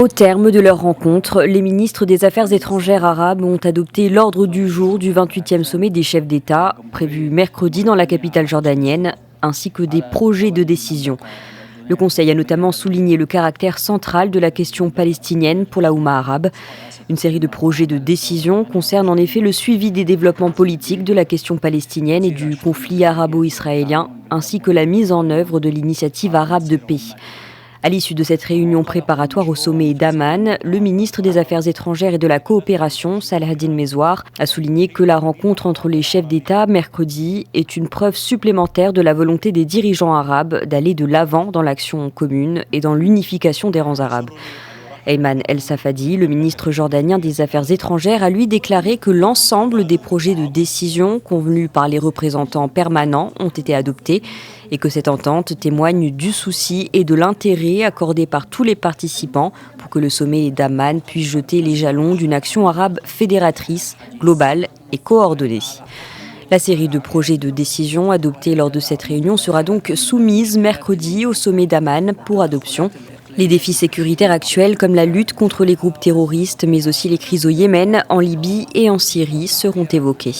Au terme de leur rencontre, les ministres des Affaires étrangères arabes ont adopté l'ordre du jour du 28e sommet des chefs d'État, prévu mercredi dans la capitale jordanienne, ainsi que des projets de décision. Le Conseil a notamment souligné le caractère central de la question palestinienne pour la Oumma arabe. Une série de projets de décision concerne en effet le suivi des développements politiques de la question palestinienne et du conflit arabo-israélien, ainsi que la mise en œuvre de l'initiative arabe de paix. À l'issue de cette réunion préparatoire au sommet d'Amman, le ministre des Affaires étrangères et de la coopération, Salah-Eddine Mezouar, a souligné que la rencontre entre les chefs d'État mercredi est une preuve supplémentaire de la volonté des dirigeants arabes d'aller de l'avant dans l'action commune et dans l'unification des rangs arabes. Ayman El-Safadi, le ministre jordanien des Affaires étrangères, a lui déclaré que l'ensemble des projets de décision convenus par les représentants permanents ont été adoptés et que cette entente témoigne du souci et de l'intérêt accordé par tous les participants pour que le sommet d'Amman puisse jeter les jalons d'une action arabe fédératrice, globale et coordonnée. La série de projets de décision adoptés lors de cette réunion sera donc soumise mercredi au sommet d'Amman pour adoption. Les défis sécuritaires actuels comme la lutte contre les groupes terroristes mais aussi les crises au Yémen, en Libye et en Syrie seront évoqués.